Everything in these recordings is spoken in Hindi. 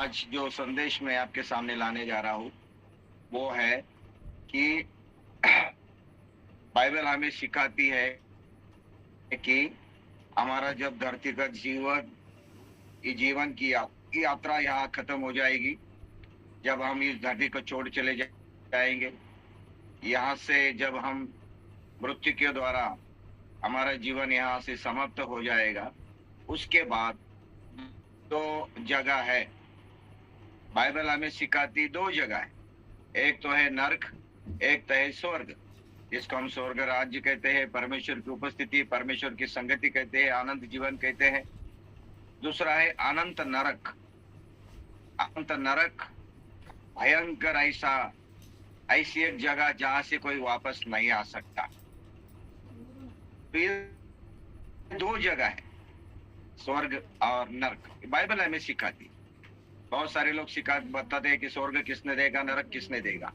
आज जो संदेश मैं आपके सामने लाने जा रहा हूँ वो है कि बाइबल हमें सिखाती है कि हमारा जब धरती का जीवन की यात्रा यहाँ खत्म हो जाएगी, जब हम इस धरती को छोड़ चले जाएंगे, यहाँ से जब हम मृत्यु के द्वारा हमारा जीवन यहाँ से समाप्त हो जाएगा, उसके बाद दो जगह है। बाइबल हमें सिखाती दो जगह है, एक तो है नरक, एक तो है स्वर्ग, जिसको हम स्वर्ग राज्य कहते हैं, परमेश्वर की उपस्थिति, परमेश्वर की संगति कहते हैं, आनंद जीवन कहते हैं। दूसरा है अनंत नरक। अनंत नरक भयंकर ऐसी एक जगह जहां से कोई वापस नहीं आ सकता। तो ये दो जगह है, स्वर्ग और नरक। बाइबल हमें सिखाती। बहुत सारे लोग बताते हैं कि स्वर्ग किसने देगा, नरक किसने देगा।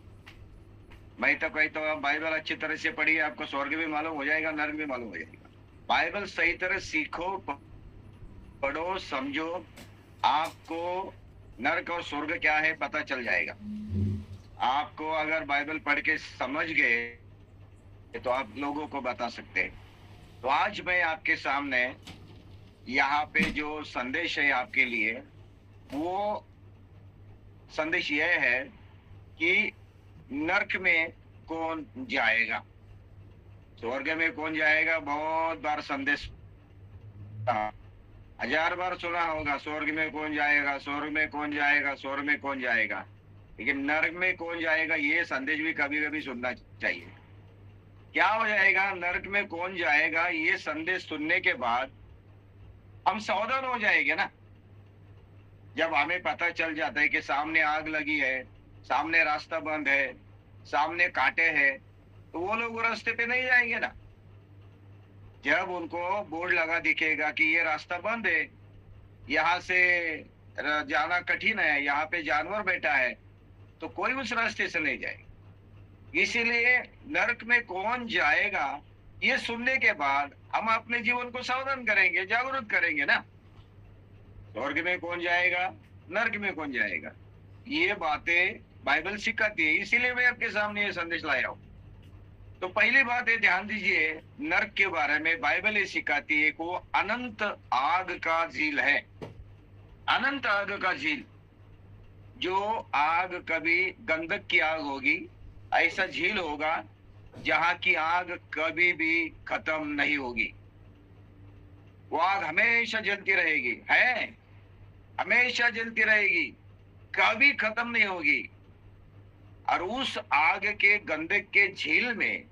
मैं तो कहता हूँ बाइबल अच्छी तरह से पढ़िए, आपको स्वर्ग भी मालूम हो जाएगा, नरक भी मालूम हो जाएगा। बाइबल सही तरह सीखो, पढ़ो, समझो, आपको नरक और स्वर्ग क्या है पता चल जाएगा। आपको अगर बाइबल पढ़ के समझ गए तो आप लोगों को बता सकते हैं। तो आज मैं आपके सामने यहाँ पे जो संदेश है आपके लिए, वो संदेश यह है कि नरक में कौन जाएगा, स्वर्ग में कौन जाएगा। बहुत बार संदेश 1000 बार सुना होगा, स्वर्ग में कौन जाएगा, स्वर्ग में कौन जाएगा, स्वर्ग में कौन जाएगा। लेकिन नरक में कौन जाएगा ये संदेश भी कभी कभी सुनना चाहिए। क्या हो जाएगा, नरक में कौन जाएगा, ये संदेश सुनने के बाद हम सावधान हो जाएंगे ना। जब हमें पता चल जाता है कि सामने आग लगी है, सामने रास्ता बंद है, सामने कांटे हैं, तो वो लोग रास्ते पे नहीं जाएंगे ना। जब उनको बोर्ड लगा दिखेगा कि ये रास्ता बंद है, यहाँ से जाना कठिन है, यहाँ पे जानवर बैठा है, तो कोई उस रास्ते से नहीं जाएगा। इसीलिए नरक में कौन जाएगा ये सुनने के बाद हम अपने जीवन को सावधान करेंगे, जागरूक करेंगे ना। स्वर्ग में कौन जाएगा, नरक में कौन जाएगा, ये बातें बाइबल सिखाती है। इसीलिए मैं आपके सामने ये संदेश लाया हूं। तो पहली बात है, ध्यान दीजिए, नरक के बारे में बाइबल ये सिखाती है कि वो अनंत आग का झील है। अनंत आग का झील, जो आग कभी गंधक की आग होगी, ऐसा झील होगा जहां की आग कभी भी खत्म नहीं होगी। वो आग हमेशा जलती रहेगी, है हमेशा जलती रहेगी, कभी खत्म नहीं होगी। और उस आग के गंधक के झील में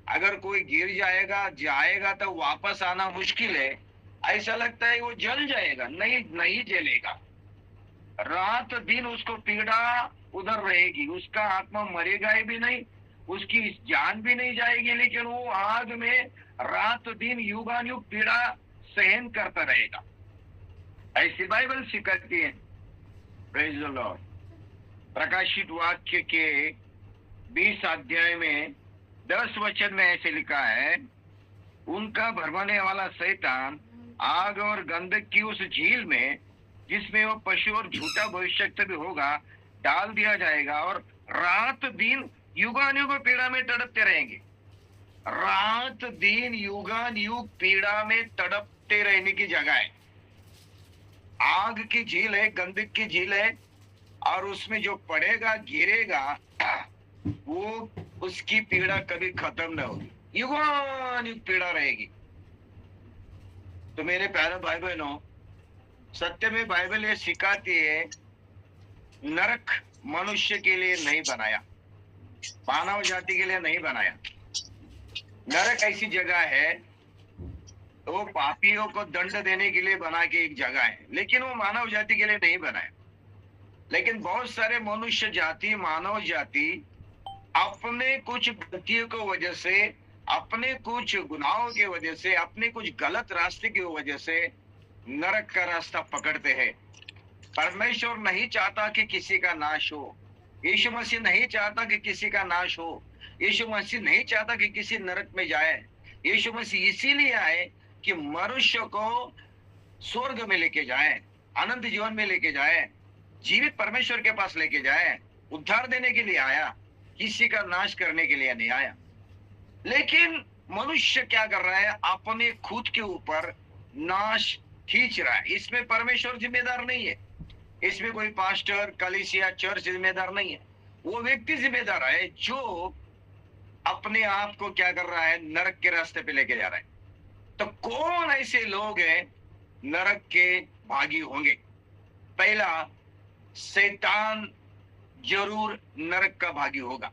अगर कोई गिर जाएगा तो वापस आना मुश्किल है। ऐसा लगता है वो जल जाएगा, नहीं जलेगा। रात दिन उसको पीड़ा उधर रहेगी, उसका आत्मा मरेगा भी नहीं, उसकी जान भी नहीं जाएगी, लेकिन वो आग में रात दिन युगानुयुग पीड़ा सहन करता रहेगा। ऐसी बाइबल सिखाती है। Praise the Lord. प्रकाशित वाक्य के 20 अध्याय में 10 वचन में ऐसे लिखा है, उनका भरमाने वाला शैतान आग और गंधक की उस झील में, जिसमें वो पशु और झूठा भविष्यवक्ता भी होगा, डाल दिया जाएगा, और रात दिन युगानुयुग पीड़ा में तड़पते रहेंगे। रात दिन युगानुयुग पीड़ा में तड़पते रहने की जगह है। आग की झील है, गंधक की झील है, और उसमें जो पड़ेगा, गिरेगा, वो उसकी पीड़ा कभी खत्म न होगी, युगानुयुग पीड़ा रहेगी। तो मेरे प्यारे भाई बहनों, सत्य में बाइबल ये सिखाती है, नरक मनुष्य के लिए नहीं बनाया, मानव जाति के लिए नहीं बनाया। नरक ऐसी जगह है वो पापियों को दंड देने के लिए बना के एक जगह है, लेकिन वो मानव जाति के लिए नहीं बनाया। लेकिन बहुत सारे मनुष्य जाति, मानव जाति अपने कुछ गलतियों की वजह से, अपने कुछ गुनाहों की वजह से, अपने कुछ गलत रास्ते की वजह से नरक का रास्ता पकड़ते हैं। परमेश्वर नहीं चाहता कि किसी का नाश हो, यीशु मसीह नहीं चाहता कि किसी का नाश हो, यीशु मसीह नहीं चाहता कि किसी नरक में जाए। यीशु मसीह इसीलिए आए कि मनुष्य को स्वर्ग में लेके जाए, अनंत जीवन में लेके जाए। जीवित परमेश्वर के पास लेके जाए, उद्धार देने के लिए आया, किसी का नाश करने के लिए नहीं आया। लेकिन मनुष्य क्या कर रहा है, अपने खुद के ऊपर नाश खींच रहा है। इसमें परमेश्वर जिम्मेदार नहीं है, इसमें कोई पास्टर, कलीसिया, चर्च जिम्मेदार नहीं है। वो व्यक्ति जिम्मेदार है जो अपने आप को क्या कर रहा है, नरक के रास्ते पे लेके जा रहा है। तो कौन ऐसे लोग हैं नरक के भागी होंगे? पहला, शैतान जरूर नरक का भागी होगा।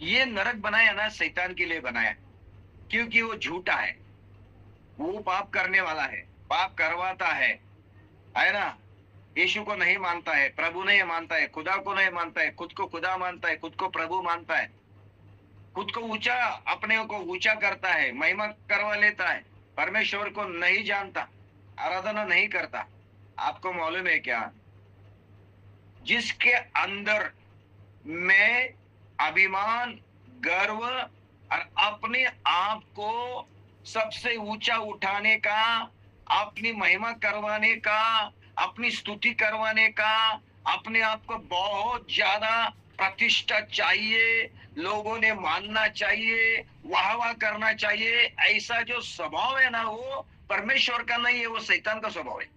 ये नरक बनाया ना, शैतान के लिए बनाया, क्योंकि वो झूठा है, वो पाप करने वाला है, पाप करवाता है ना। यीशु को नहीं मानता है, प्रभु नहीं मानता है, खुदा को नहीं मानता है, खुद को खुदा मानता है, खुद को प्रभु मानता है, खुद को ऊंचा, अपने को ऊंचा करता है, महिमा करवा लेता है, परमेश्वर को नहीं जानता, आराधना नहीं करता। आपको मालूम है क्या, जिसके अंदर में अभिमान, गर्व और अपने आप को सबसे ऊंचा उठाने का, अपनी महिमा करवाने का, अपनी स्तुति करवाने का, अपने आप को बहुत ज्यादा प्रतिष्ठा चाहिए, लोगों ने मानना चाहिए, वाह वाह करना चाहिए, ऐसा जो स्वभाव है ना, वो परमेश्वर का नहीं है, वो शैतान का स्वभाव है।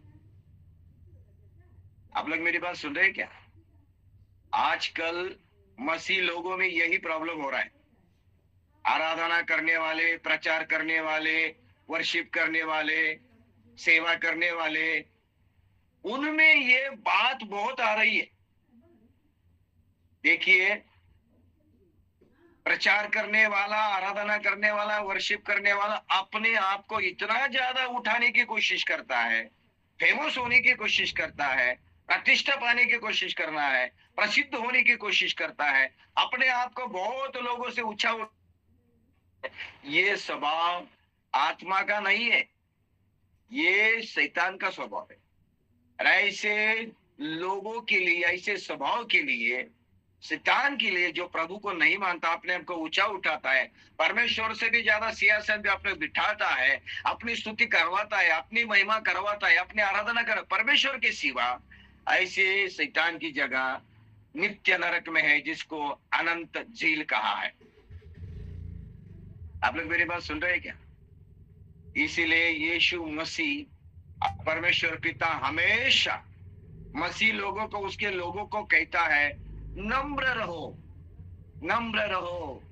आप लोग मेरी बात सुन रहे हैं क्या? आजकल मसीह लोगों में यही प्रॉब्लम हो रहा है। आराधना करने वाले, प्रचार करने वाले, वर्शिप करने वाले, सेवा करने वाले, उनमें ये बात बहुत आ रही है। देखिए, प्रचार करने वाला, आराधना करने वाला, वर्शिप करने वाला अपने आप को इतना ज्यादा उठाने की कोशिश करता है, फेमस होने की कोशिश करता है, प्रतिष्ठा पाने की कोशिश करना है, प्रसिद्ध होने की कोशिश करता है, अपने आप को बहुत लोगों से ऊंचा। ये स्वभाव आत्मा का नहीं है, ये शैतान का स्वभाव है। ऐसे लोगों के लिए, ऐसे स्वभाव के लिए, शैतान के लिए, जो प्रभु को नहीं मानता, अपने आप को ऊंचा उठाता है, परमेश्वर से भी ज्यादा सिंहासन पे अपने बिठाता है, अपनी स्तुति करवाता है, अपनी महिमा करवाता है, अपनी आराधना कर, परमेश्वर के सिवा, ऐसे शैतान की जगह नित्य नरक में है, जिसको अनंत झील कहा है। आप लोग मेरी बात सुन रहे हैं क्या? इसीलिए यीशु मसीह, परमेश्वर पिता हमेशा मसीह लोगों को, उसके लोगों को कहता है, नम्र रहो, नम्र रहो,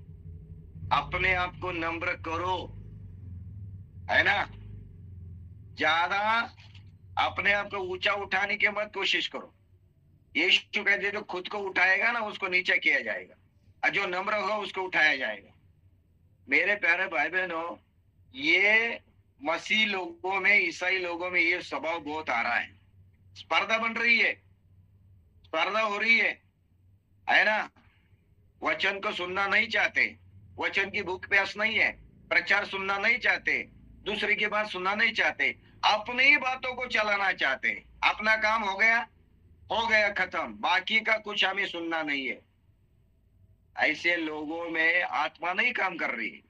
अपने आप को नम्र करो, है ना। ज्यादा अपने आप को ऊंचा उठाने की मत कोशिश करो। यीशु कहते जो खुद को उठाएगा ना, उसको नीचा किया जाएगा, और जो नम्र होगा उसको उठाया जाएगा। मेरे प्यारे भाई बहनों, ये मसीह लोगों में, ईसाई लोगों में ये स्वभाव बहुत आ रहा है। स्पर्धा बन रही है, स्पर्धा हो रही है ना। वचन को सुनना नहीं चाहते, वचन की भूख प्यास नहीं है, प्रचार सुनना नहीं चाहते, दूसरे की बात सुनना नहीं चाहते, अपनी ही बातों को चलाना चाहते। अपना काम हो गया खत्म, बाकी का कुछ हमें सुनना नहीं है। ऐसे लोगों में आत्मा नहीं काम कर रही,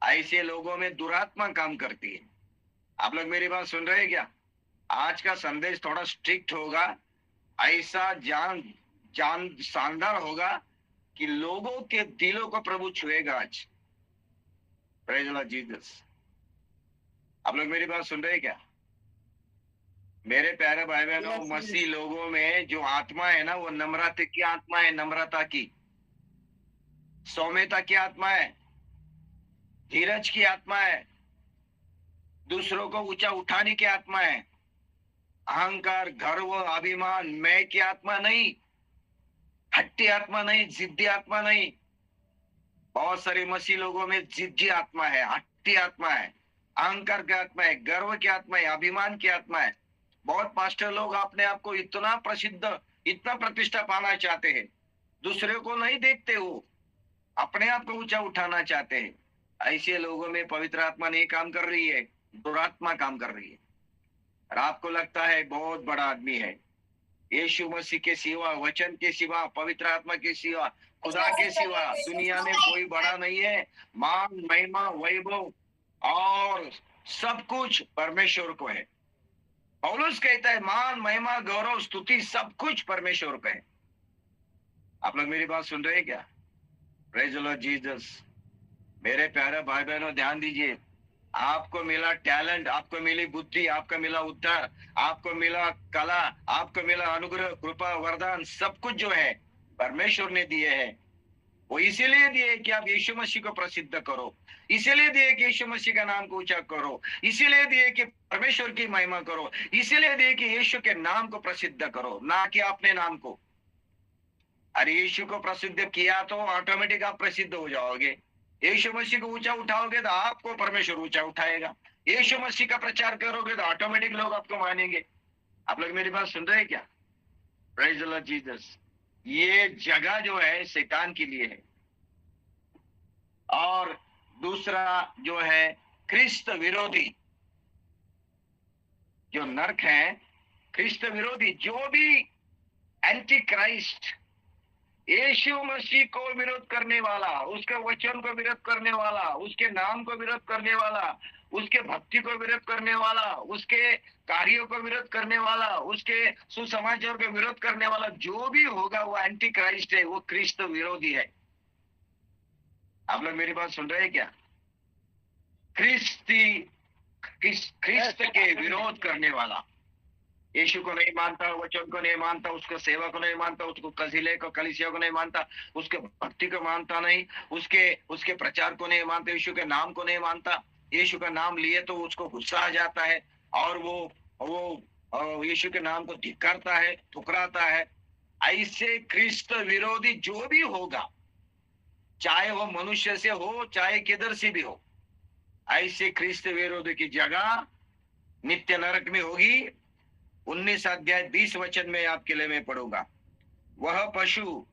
ऐसे लोगों में दुरात्मा काम करती है। आप लोग मेरी बात सुन रहे हैं क्या? आज का संदेश थोड़ा स्ट्रिक्ट होगा, ऐसा जान शानदार होगा कि लोगों के दिलों को प्रभु छुएगा आज। Praise the Lord Jesus. आप लोग मेरी बात सुन रहे हैं क्या? मेरे प्यारे भाई बहनों, मसीह लोगों में जो आत्मा है ना, वो नम्रता की आत्मा है, नम्रता की, सौम्यता की आत्मा है, धीरज की आत्मा है, दूसरों को ऊंचा उठाने की आत्मा है, अहंकार, गर्व, अभिमान, मैं की आत्मा नहीं, हट्टी आत्मा नहीं, जिद्दी आत्मा नहीं। बहुत सारे मसीह लोगों में जिद्दी आत्मा है, हट्टी आत्मा है, अहंकार की आत्मा है, गर्व की आत्मा है, अभिमान की आत्मा है। बहुत पास्टर लोग अपने आप को इतना प्रसिद्ध, इतना प्रतिष्ठा पाना चाहते हैं, दूसरे को नहीं देखते, हो अपने आप को ऊंचा उठाना चाहते हैं। ऐसे लोगों में पवित्र आत्मा नहीं काम कर रही है, दुरात्मा काम कर रही है। और आपको लगता है बहुत बड़ा आदमी है, यीशु मसीह के सिवा, वचन के सिवा, पवित्र आत्मा के सिवा, खुदा के सिवा दुनिया में कोई बड़ा नहीं है। मान, महिमा, वैभव और सब कुछ परमेश्वर को है। पौलुस कहता है मान महिमा गौरव स्तुति सब कुछ परमेश्वर का है। आप लोग मेरी बात सुन रहे हैं क्या? Praise the Lord Jesus. मेरे प्यारे भाई बहनों ध्यान दीजिए, आपको मिला टैलेंट, आपको मिली बुद्धि, आपको मिला उद्धार, आपको मिला कला, आपको मिला अनुग्रह कृपा वरदान, सब कुछ जो है परमेश्वर ने दिए हैं। वो इसीलिए दिए कि आप यीशु मसीह को प्रसिद्ध करो, इसीलिए दिए कि यीशु मसीह का नाम को ऊंचा करो, इसीलिए दिए कि परमेश्वर की महिमा करो, इसीलिए दिए कि यीशु के नाम को प्रसिद्ध करो, ना कि अपने नाम को। अरे यीशु को प्रसिद्ध किया तो ऑटोमेटिक आप प्रसिद्ध हो जाओगे। यीशु मसीह को ऊंचा उठाओगे तो आपको परमेश्वर ऊंचा उठाएगा। यीशु मसीह का प्रचार करोगे तो ऑटोमेटिक लोग आपको मानेंगे। आप लोग मेरी बात सुन रहे हैं क्या? Praise the Lord Jesus. ये जगह जो है शैतान के लिए है। और दूसरा जो है क्रिस्त विरोधी जो नरक है, क्रिस्त विरोधी जो भी एंटी क्राइस्ट, यीशु मसीह को विरोध करने वाला, उसके वचन को विरोध करने वाला, उसके नाम को विरोध करने वाला, उसके भक्ति को विरोध करने वाला, उसके कार्यों को विरोध करने वाला, उसके सुसमाचार को विरोध करने वाला जो भी होगा वो एंटी क्राइस्ट है, वो क्रिस्त विरोधी है। आप लोग मेरी बात सुन रहे हैं क्या? क्रिस्त के विरोध करने वाला, यीशु को नहीं मानता, वचन को नहीं मानता, उसको सेवा को नहीं मानता, उसको कलीसिया को नहीं मानता, उसके भक्ति को मानता नहीं, उसके प्रचार को नहीं मानता, यीशु के नाम को नहीं मानता। यीशु का नाम लिए तो उसको गुस्सा आ जाता है और वो यीशु के नाम को धिक्कारता है, ठुकराता है। ऐसे क्रिस्त विरोधी जो भी होगा, चाहे वो मनुष्य से हो चाहे किधर से भी हो, ऐसे क्रिस्त विरोधी की जगह नित्य नरक में होगी। 19 अध्याय 20 वचन में आपके लिए मैं पढ़ूंगा। वह पशु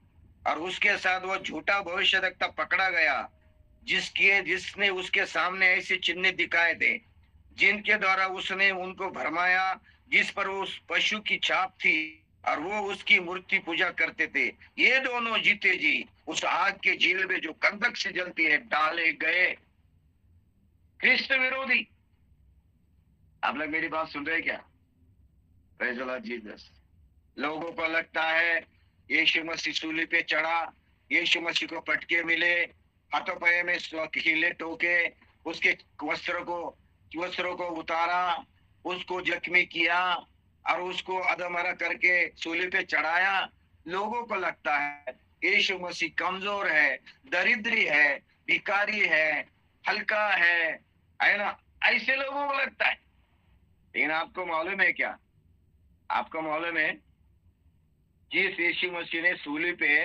और उसके साथ वह झूठा भविष्यद्वक्ता पकड़ा गया, जिसने उसके सामने ऐसे चिन्ह दिखाए थे जिनके द्वारा उसने उनको भरमाया, जिस पर उस पशु की छाप थी और वो उसकी मूर्ति पूजा करते थे। ये दोनों जीते जी उस आग के झील में जो कंदक से जलती है डाले गए। क्रिस्त विरोधी। आप लोग मेरी बात सुन रहे हैं क्या? Praise the Lord Jesus. लोगों को लगता है यीशु मसीह सूली पे चढ़ा, यीशु मसीह को पटके मिले, हाथों पाए में कीले टोके, उसके वस्त्रों को उतारा, उसको जख्मी किया और उसको अधमरा करके सूली पे चढ़ाया। लोगों को लगता है यीशु मसीह कमजोर है, दरिद्री है, भिखारी है, हल्का है ना? ऐसे लोगों को लगता है। लेकिन आपको मालूम है क्या? आपको मालूम है जिस यीशु मसीह ने सूली पे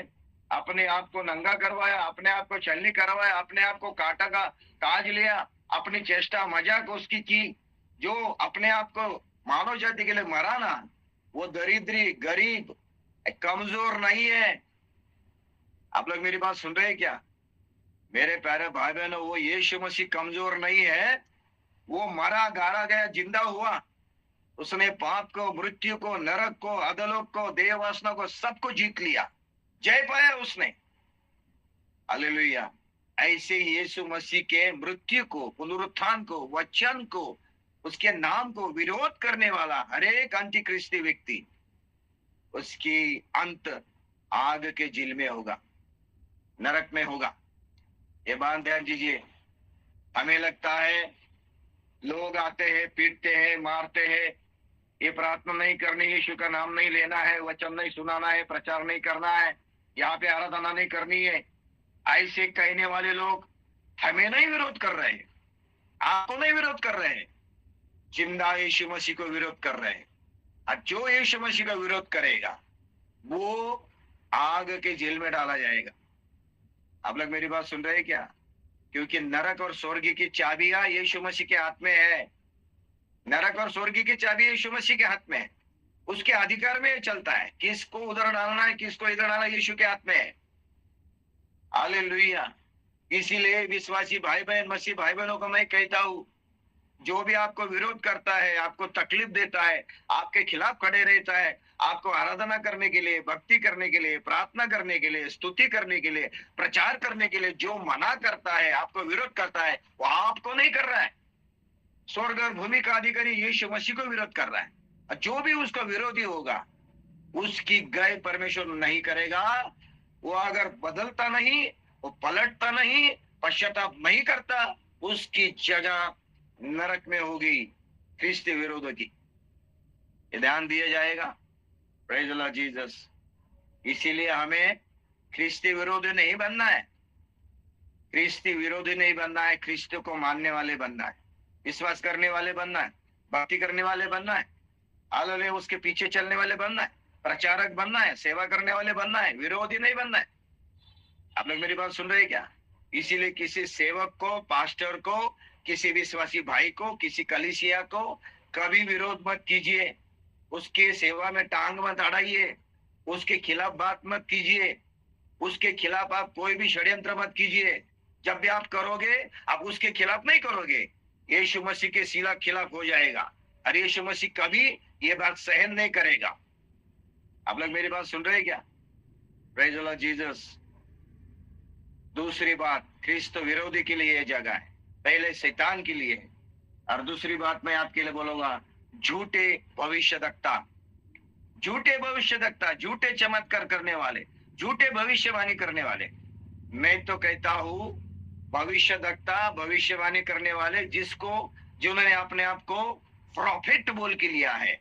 अपने आप को नंगा करवाया, अपने आप को छलनी करवाया, अपने आप को कांटा का ताज लिया, अपनी चेष्टा मजाक उसकी की, जो अपने आप को मानव जाति के लिए मरा ना, वो दरिद्री गरीब कमजोर नहीं है। आप लोग मेरी बात सुन रहे हैं क्या? मेरे प्यारे भाई बहनों, वो यीशु मसीह कमजोर नहीं है, वो मरा गाड़ा गया जिंदा हुआ। उसने पाप को, मृत्यु को, नरक को, अधलोक को, देह वासना को, सबको जीत लिया, जय पाया उसने। हालेलुया। ऐसे ही यीशु मसीह के मृत्यु को, पुनरुत्थान को, वचन को, उसके नाम को विरोध करने वाला हर एक अंतिक्रिस्ती व्यक्ति, उसकी अंत आग के झील में होगा, नरक में होगा। ये बात ध्यान दीजिए। हमें लगता है लोग आते हैं, पीटते हैं, मारते हैं, ये प्रार्थना नहीं करनी, यीशु का नाम नहीं लेना है, वचन नहीं सुनाना है, प्रचार नहीं करना है, यहाँ पे आराधना नहीं करनी है, ऐसे कहने वाले लोग हमें नहीं विरोध कर रहे हैं, आपको नहीं विरोध कर रहे हैं, जिंदा यीशु मसीह को विरोध कर रहे हैं। और जो यीशु मसीह का विरोध करेगा वो आग के जेल में डाला जाएगा। आप लोग मेरी बात सुन रहे हैं क्या? क्योंकि नरक और स्वर्ग की चाबियां यीशु मसीह के हाथ में है। नरक और स्वर्ग की चाबी यीशु मसीह के हाथ में है, उसके अधिकार में चलता है। किसको उधर डालना है, किसको इधर डालना है, यीशु के हाथ में है। हालेलुया। इसीलिए विश्वासी भाई बहन, मसीह भाई बहनों को मैं कहता हूं, जो भी आपको विरोध करता है, आपको तकलीफ देता है, आपके खिलाफ खड़े रहता है, आपको आराधना करने के लिए, भक्ति करने के लिए, प्रार्थना करने के लिए, स्तुति करने के लिए, प्रचार करने के लिए जो मना करता है, आपको विरोध करता है, वो आपको नहीं कर रहा है, स्वर्ग और भूमि का अधिकारी यीशु मसीह को विरोध कर रहा है। जो भी उसका विरोधी होगा उसकी गय परमेश्वर नहीं करेगा। वो अगर बदलता नहीं, वो पलटता नहीं, पश्चाताप नहीं करता, उसकी जगह नरक में होगी ख्रिस्ती विरोधों की। ये ध्यान दिया जाएगा। Praise the Lord Jesus. इसीलिए हमें ख्रिस्ती विरोधी नहीं बनना है, ख्रिस्ती विरोधी नहीं बनना है, ख्रिस्त को मानने वाले बनना है, विश्वास करने वाले बनना है, भक्ति करने वाले बनना है, हालेलुया, उसके पीछे चलने वाले बनना है, प्रचारक बनना है, सेवा करने वाले बनना है, विरोधी नहीं बनना है। आप लोग मेरी बात सुन रहे हैं क्या? इसीलिए किसी सेवक को, पास्टर को, किसी विश्वासी भाई को, किसी कलीसिया को कभी विरोध मत कीजिए, उसके सेवा में टांग मत अड़ाइए, उसके खिलाफ बात मत कीजिए, उसके खिलाफ आप कोई भी षड्यंत्र मत कीजिए। जब भी आप करोगे, आप उसके खिलाफ नहीं करोगे, यीशु मसीह के सिला खिलाफ हो जाएगा, और यीशु मसीह कभी ये बात सहन नहीं करेगा। आप लोग मेरी बात सुन रहे हैं क्या? Praise the Lord Jesus. दूसरी बात, ख्रिस्त विरोधी के लिए ये जगह है, पहले शैतान के लिए है, और दूसरी बात मैं आपके लिए बोलूंगा, झूठे भविष्यवक्ता, झूठे भविष्यवक्ता, झूठे चमत्कार करने वाले, झूठे भविष्यवाणी करने वाले। मैं तो कहता हूं भविष्यवक्ता, भविष्यवाणी करने वाले, जिन्होंने अपने आप को प्रॉफिट बोल के लिया है,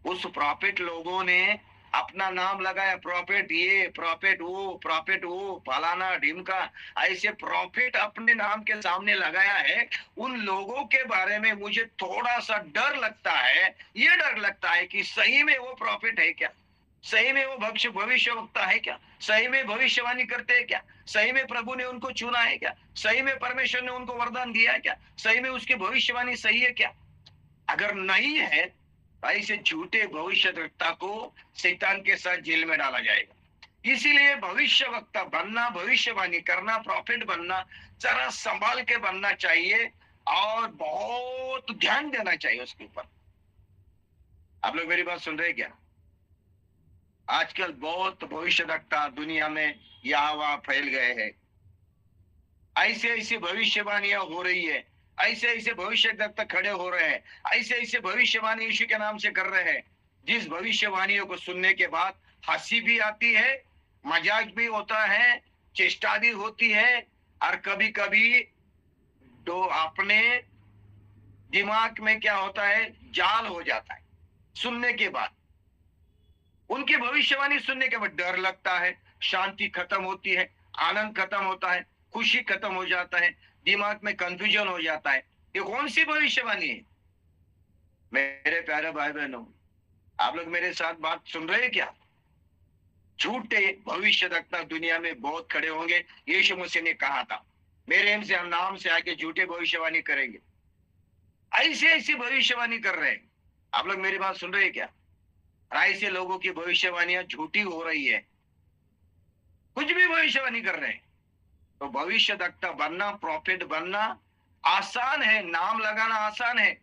उस प्रॉफिट लोगों ने अपना नाम लगाया, प्रॉफिट ये, प्रॉफिट वो, फलाना ढिमका, ऐसे प्रॉफिट अपने नाम के सामने लगाया है। उन लोगों के बारे में मुझे थोड़ा सा डर लगता है, ये डर लगता है कि सही में वो प्रॉफिट है क्या, सही में वो भविष्यवक्ता है क्या, सही में भविष्यवाणी करते हैं क्या, सही में प्रभु ने उनको चुना है क्या, सही में परमेश्वर ने उनको वरदान दिया है क्या, सही में उसकी भविष्यवाणी सही है क्या? अगर नहीं है, ऐसे झूठे भविष्यवक्ता को शैतान के साथ जेल में डाला जाएगा। इसीलिए भविष्यवक्ता बनना, भविष्यवाणी करना, प्रॉफिट बनना, जरा संभाल के बनना चाहिए और बहुत ध्यान देना चाहिए उसके ऊपर। आप लोग मेरी बात सुन रहे हैं क्या? आजकल बहुत भविष्यवक्ता दुनिया में यहाँ वहां फैल गए हैं, ऐसे ऐसे भविष्यवाणियां हो रही है, ऐसे ऐसे भविष्यवक्ता खड़े हो रहे हैं, ऐसे ऐसे भविष्यवाणी यीशु के नाम से कर रहे हैं, जिस भविष्यवाणियों को सुनने के बाद हंसी भी आती है, मजाक भी होता है, चेष्टा भी होती है, और कभी कभी तो अपने दिमाग में क्या होता है, जाल हो जाता है। सुनने के बाद, उनकी भविष्यवाणी सुनने के बाद डर लगता है, शांति खत्म होती है, आनंद खत्म होता है, खुशी खत्म हो जाता है, दिमाग में कंफ्यूजन हो जाता है। ये कौन सी भविष्यवाणी है? मेरे प्यारे भाई बहनों, आप लोग मेरे साथ बात सुन रहे हैं क्या? झूठे भविष्यवक्ता दुनिया में बहुत खड़े होंगे। यीशु मसीह ने कहा था, मेरे नाम से आके झूठे भविष्यवाणी करेंगे, ऐसे ऐसी भविष्यवाणी कर रहे हैं। आप लोग मेरी बात सुन रहे हैं क्या? ऐसे लोगों की भविष्यवाणियां झूठी हो रही है, कुछ भी भविष्यवाणी कर रहे हैं। तो भविष्यवक्ता बनना, प्रॉफिट बनना आसान है, नाम लगाना आसान है,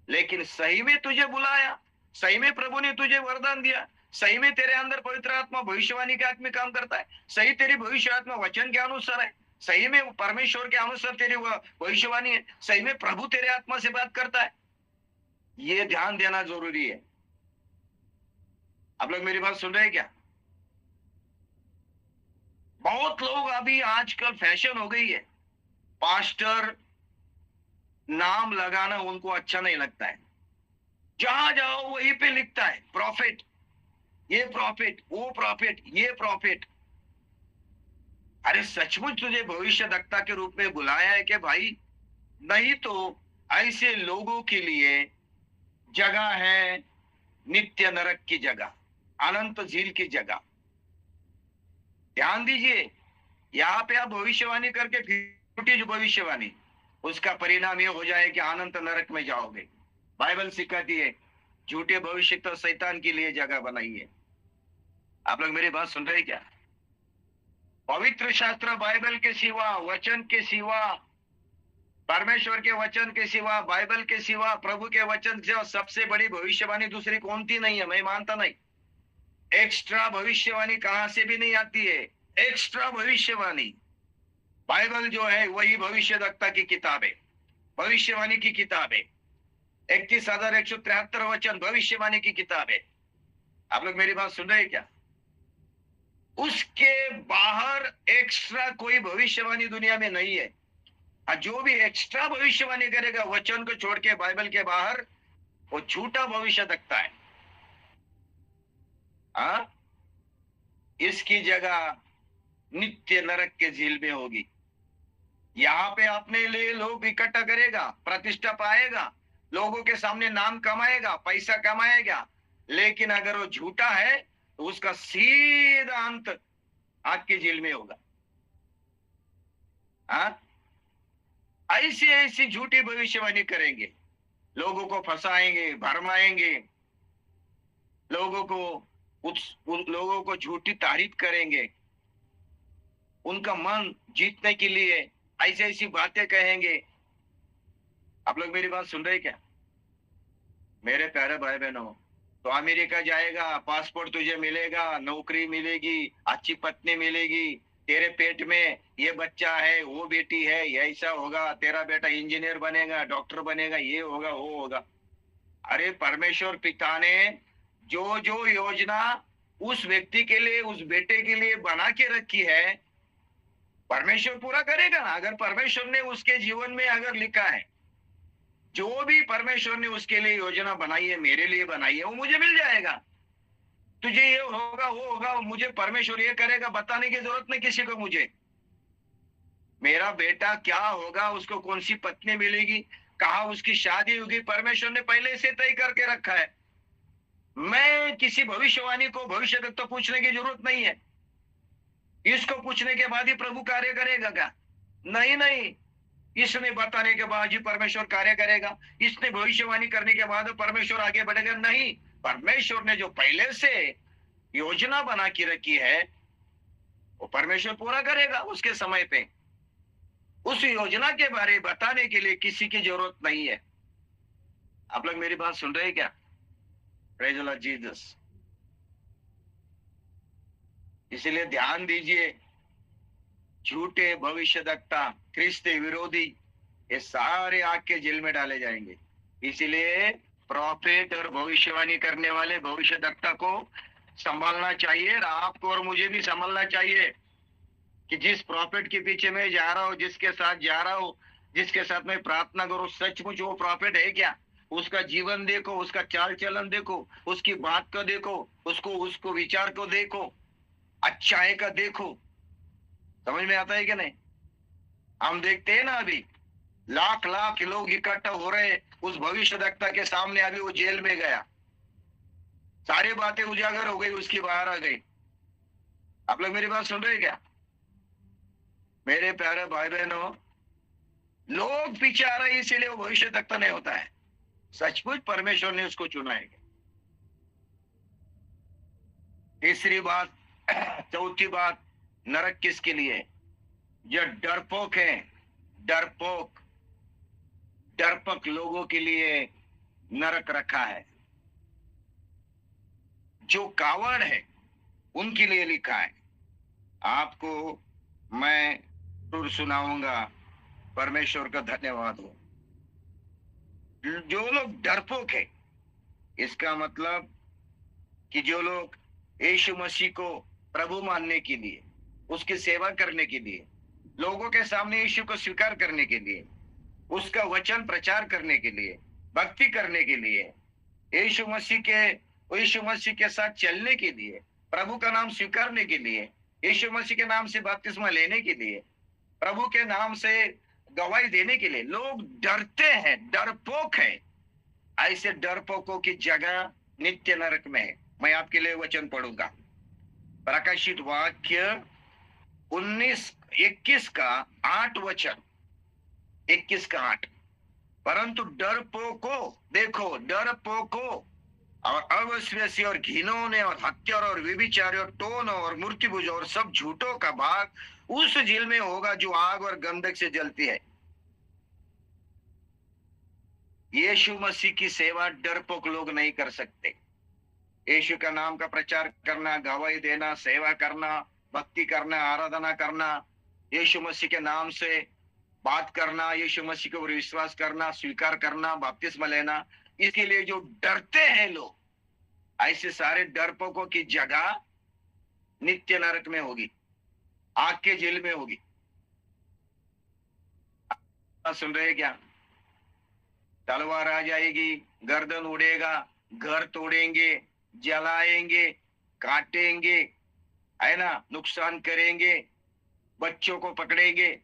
लेकिन सही में तुझे बुलाया, सही में प्रभु ने तुझे वरदान दिया, सही में तेरे अंदर पवित्र आत्मा भविष्यवाणी के आत्मा काम करता है, सही तेरी भविष्य आत्मा वचन के अनुसार है, सही में परमेश्वर के अनुसार तेरी भविष्यवाणी है, सही में प्रभु तेरे आत्मा से बात करता है, ये ध्यान देना जरूरी है। आप लोग मेरी बात सुन रहे हैं क्या? बहुत लोग अभी आजकल फैशन हो गई है, पास्टर नाम लगाना उनको अच्छा नहीं लगता है, जहां जाओ वहीं पे लिखता है प्रॉफिट, ये प्रॉफिट, वो प्रॉफिट, ये प्रॉफिट। अरे सचमुच तुझे भविष्यवक्ता के रूप में बुलाया है कि भाई? नहीं तो ऐसे लोगों के लिए जगह है नित्य नरक की जगह, अनंत झील की जगह। ध्यान दीजिए, यहाँ पे आप भविष्यवाणी करके झूठी जो भविष्यवाणी, उसका परिणाम ये हो जाए कि अनंत नरक में जाओगे। बाइबल सिखाती है झूठे भविष्य तो शैतान के लिए जगह बनाई है। आप लोग मेरी बात सुन रहे हैं क्या? पवित्र शास्त्र बाइबल के सिवा, वचन के सिवा, परमेश्वर के वचन के सिवा, बाइबल के सिवा, प्रभु के वचन से सबसे बड़ी भविष्यवाणी दूसरी कौन सी नहीं है, मैं मानता नहीं। एक्स्ट्रा भविष्यवाणी कहां से भी नहीं आती है। एक्स्ट्रा भविष्यवाणी, बाइबल जो है वही भविष्यवक्ता की किताब है, भविष्यवाणी की किताब है। 31,173 वचन भविष्यवाणी की किताब है। आप लोग मेरी बात सुन रहे हैं क्या? उसके बाहर एक्स्ट्रा कोई भविष्यवाणी दुनिया में नहीं है। और जो भी एक्स्ट्रा भविष्यवाणी करेगा वचन को छोड़ के बाइबल के बाहर, वो झूठा भविष्य दखता है। हाँ, इसकी जगह नित्य नरक के झील में होगी। यहाँ पे अपने लिए लोग इकट्ठा करेगा, प्रतिष्ठा पाएगा, लोगों के सामने नाम कमाएगा, पैसा कमाएगा, लेकिन अगर वो झूठा है तो उसका सीधा अंत आग की झील में होगा। हाँ, ऐसी ऐसी झूठी भविष्यवाणी करेंगे, लोगों को फंसाएंगे, भरमाएंगे, लोगों को झूठी तारीफ करेंगे, उनका मन जीतने के लिए ऐसी ऐसी बातें कहेंगे। आप लोग मेरी बात सुन रहे क्या? मेरे प्यारे भाई बहनों, तो अमेरिका जाएगा, पासपोर्ट तुझे मिलेगा, नौकरी मिलेगी, अच्छी पत्नी मिलेगी, तेरे पेट में ये बच्चा है, वो बेटी है, ऐसा होगा, तेरा बेटा इंजीनियर बनेगा, डॉक्टर बनेगा, ये होगा, वो होगा। अरे परमेश्वर पिता ने जो जो योजना उस व्यक्ति के लिए, उस बेटे के लिए बना के रखी है, परमेश्वर पूरा करेगा ना। अगर परमेश्वर ने उसके जीवन में अगर लिखा है, जो भी परमेश्वर ने उसके लिए योजना बनाई है, मेरे लिए बनाई है, वो मुझे मिल जाएगा। तुझे ये होगा, वो होगा, मुझे परमेश्वर ये करेगा बताने की जरूरत नहीं किसी को। मुझे मेरा बेटा क्या होगा, उसको कौन सी पत्नी मिलेगी, कहाँ उसकी शादी होगी, परमेश्वर ने पहले से तय करके रखा है। मैं किसी भविष्यवाणी को भविष्य तक तो पूछने की जरूरत नहीं है। इसको पूछने के बाद ही प्रभु कार्य करेगा क्या? नहीं नहीं, इसने बताने के बाद ही परमेश्वर कार्य करेगा, इसने भविष्यवाणी करने के बाद परमेश्वर आगे बढ़ेगा? नहीं, परमेश्वर ने जो पहले से योजना बना के रखी है वो परमेश्वर पूरा करेगा उसके समय पे। उस योजना के बारे में बताने के लिए किसी की जरूरत नहीं है। आप लोग मेरी बात सुन रहे हैं क्या? Praise the Lord Jesus. इसलिए ध्यान दीजिए, झूठे भविष्यद्वक्ता, क्रिस्त विरोधी, ये सारे आग के जेल में डाले जाएंगे। इसलिए प्रॉफिट और भविष्यवाणी करने वाले भविष्यद्वक्ता को संभालना चाहिए, और आपको और मुझे भी संभालना चाहिए कि जिस प्रॉफिट के पीछे मैं जा रहा हूँ, जिसके साथ जा रहा हूँ, जिसके साथ मैं प्रार्थना करूँ, सचमुच वो प्रॉफिट है क्या? उसका जीवन देखो, उसका चाल चलन देखो, उसकी बात को देखो, उसको विचार को देखो, अच्छाई का देखो। समझ में आता है कि नहीं? हम देखते हैं ना, अभी लाख लाख लोग इकट्ठा हो रहे उस भविष्यद्वक्ता के सामने। अभी वो जेल में गया, सारी बातें उजागर हो गई, उसकी बाहर आ गई। आप लोग मेरी बात सुन रहे हैं क्या? मेरे प्यारे भाई बहनों, लोग पीछे आ रहे हैं, इसीलिए वो भविष्यद्वक्ता नहीं होता है। सचमुच परमेश्वर ने उसको चुना है। तीसरी बात, चौथी बात, नरक किसके लिए? जो डरपोक है, डरपोक लोगों के लिए नरक रखा है। जो कावड़ है उनके लिए लिखा है। आपको मैं सुर सुनाऊंगा, परमेश्वर का धन्यवाद हो। जो लोग डरपोक है, इसका मतलब कि जो लोग यीशु मसीह को प्रभु मानने के लिए, उसकी सेवा करने के लिए, लोगों के सामने यीशु को स्वीकार करने के लिए, उसका वचन प्रचार करने के लिए, भक्ति करने के लिए, यीशु मसीह के साथ चलने के लिए, प्रभु का नाम स्वीकारने के लिए, यीशु मसीह के नाम से बपतिस्मा लेने के लिए, प्रभु के नाम से गवाही देने के लिए लोग डरते हैं, डरपोक है। ऐसे डरपोकों की जगह नित्य नरक में है। मैं आपके लिए वचन पढ़ूंगा, प्रकाशित वाक्य 21 का 8 वचन, 21 का 8। परंतु डरपोको, देखो डरपोको और अविश्वासी और घिनौने और हत्यार और व्यभिचारी और टोन और मूर्तिपूज और सब झूठों का भाग उस झील में होगा जो आग और गंधक से जलती है। यीशु मसीह की सेवा डरपोक लोग नहीं कर सकते। यीशु का नाम का प्रचार करना, गवाही देना, सेवा करना, भक्ति करना, आराधना करना, यीशु मसीह के नाम से बात करना, यीशु मसीह के ऊपर विश्वास करना, स्वीकार करना, बपतिस्मा लेना, इसके लिए जो डरते हैं लोग, ऐसे सारे डरपोकों की जगह नित्य नरक में होगी, आग के जेल में होगी। सुन रहे हैं क्या? तलवार आ जाएगी, गर्दन उड़ेगा, घर तोड़ेंगे, जलाएंगे, काटेंगे, है ना, नुकसान करेंगे, बच्चों को पकड़ेंगे।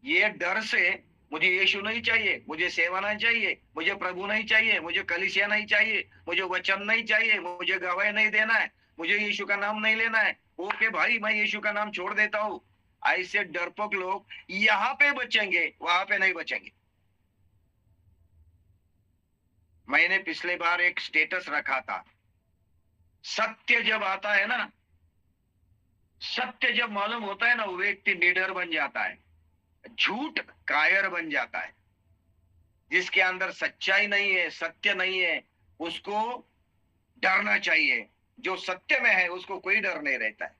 ये डर से मुझे यीशु नहीं चाहिए, मुझे सेवा नहीं चाहिए, मुझे प्रभु नहीं चाहिए, मुझे कलीसिया नहीं चाहिए, मुझे वचन नहीं चाहिए, मुझे गवाही नहीं देना है, मुझे यीशु का नाम नहीं लेना है, ओके भाई मैं यीशु का नाम छोड़ देता हूं। ऐसे डरपोक लोग यहाँ पे बचेंगे, वहां पे नहीं बचेंगे। मैंने पिछले बार एक स्टेटस रखा था, सत्य जब आता है ना, सत्य जब मालूम होता है ना, वो व्यक्ति निडर बन जाता है, झूठ कायर बन जाता है। जिसके अंदर सच्चाई नहीं है, सत्य नहीं है, उसको डरना चाहिए। जो सत्य में है उसको कोई डर नहीं रहता है,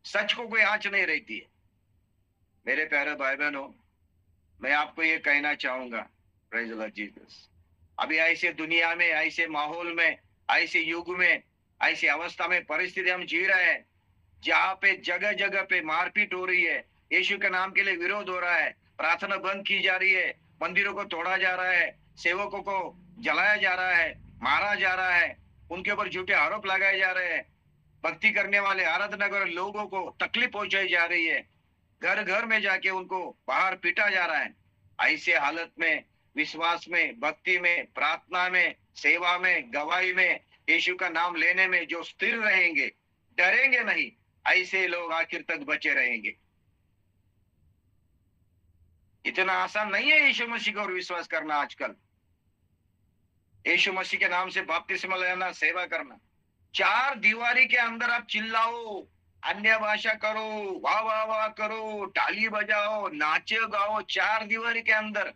सच को कोई आंच नहीं रहती है। मेरे प्यारे भाई बहनों, मैं आपको ये कहना चाहूंगा, प्रेज़ द लॉर्ड जीसस, अभी ऐसे दुनिया में, ऐसे माहौल में, ऐसे युग में, ऐसी अवस्था में, परिस्थिति हम जी रहे हैं, जहां पे जगह जगह पे मारपीट हो रही है, यीशु के नाम के लिए विरोध हो रहा है, प्रार्थना बंद की जा रही है, मंदिरों को तोड़ा जा रहा है, सेवकों को जलाया जा रहा है, मारा जा रहा है, उनके ऊपर झूठे आरोप लगाए जा रहे हैं, भक्ति करने वाले आराधना कर लोगों को तकलीफ पहुंचाई जा रही है, घर घर में जाके उनको बाहर पीटा जा रहा है। ऐसे हालत में विश्वास में, भक्ति में, प्रार्थना में, सेवा में, गवाही में, यीशु का नाम लेने में जो स्थिर रहेंगे, डरेंगे नहीं, ऐसे लोग आखिर तक बचे रहेंगे। इतना आसान नहीं है यीशु मसीह का और विश्वास करना आजकल। यीशु मसीह के नाम से बपतिस्मा लेना, सेवा करना, चार दीवारी के अंदर आप चिल्लाओ, अन्य भाषा करो, वाह वाह वाह करो, ताली बजाओ, नाचो गाओ, चार दीवारी के अंदर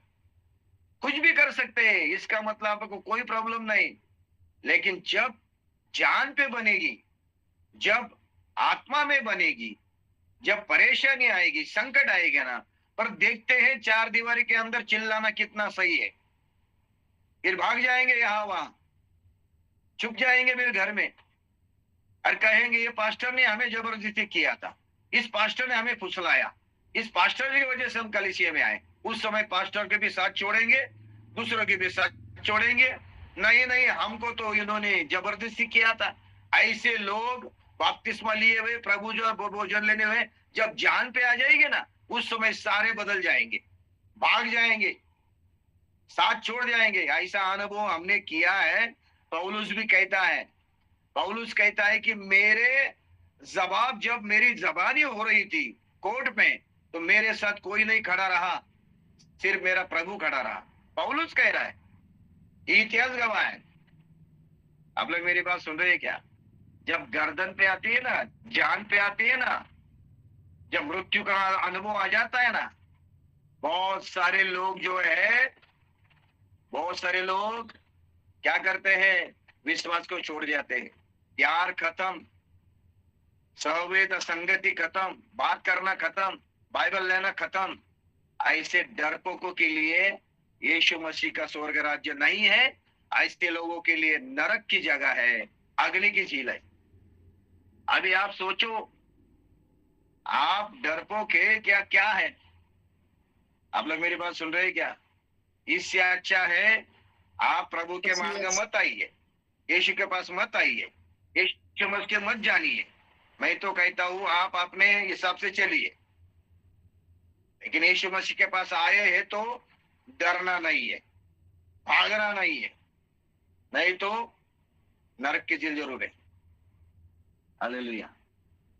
कुछ भी कर सकते हैं, इसका मतलब आपको कोई प्रॉब्लम नहीं। लेकिन जब जान पे बनेगी, जब आत्मा में बनेगी, जब परेशानी आएगी, संकट आएगा ना, पर देखते हैं चार दीवारी के अंदर चिल्लाना कितना सही है, फिर भाग जाएंगे यहाँ वहां, छुप जाएंगे फिर घर में, और कहेंगे ये पास्टर ने हमें जबरदस्ती किया था, इस पास्टर ने हमें फुसलाया, इस पास्टर की वजह से हम कलीसिया में आए। उस समय पास्टर के भी साथ छोड़ेंगे, दूसरों के भी साथ छोड़ेंगे, नहीं नहीं हमको तो इन्होंने जबरदस्ती किया था। ऐसे लोग बपतिस्मा लिए हुए, प्रभु जो भोजन लेने हुए, जब जान पे आ जाएंगे ना, उस समय सारे बदल जाएंगे, भाग जाएंगे, साथ छोड़ जाएंगे। ऐसा अनुभव हमने किया है। पौलुस भी कहता है, पौलुस कहता है कि मेरे जवाब जब मेरी जबानी हो रही थी कोर्ट में, तो मेरे साथ कोई नहीं खड़ा रहा, सिर्फ मेरा प्रभु खड़ा रहा। पौलुस कह रहा है, इतिहास गवाह है। आप लोग मेरी बात सुन रहे हैं क्या? जब गर्दन पे आती है ना, जान पे आती है ना, जब मृत्यु का अनुभव आ जाता है ना, बहुत सारे लोग जो है, बहुत सारे लोग क्या करते हैं, विश्वास को छोड़ जाते हैं, प्यार खत्म, सहवेद संगति खत्म, बात करना खत्म, बाइबल लेना खत्म। ऐसे डरपोकों के लिए यीशु मसीह का स्वर्ग राज्य नहीं है, ऐसे लोगों के लिए नरक की जगह है, अग्नि की झील है। अभी आप सोचो, आप डरपोक है क्या? क्या है? आप लोग मेरी बात सुन रहे हैं क्या? इससे अच्छा है आप प्रभु के मार्ग में मत आइए, यीशु के पास मत आइए, यीशु मसीह के मत जानिए। मैं तो कहता हूं आप अपने हिसाब से चलिए, लेकिन यीशु मसीह के पास आए हैं तो डरना नहीं है, भागना नहीं है, नहीं तो नरक की जेल जरूर है। हालेलुया।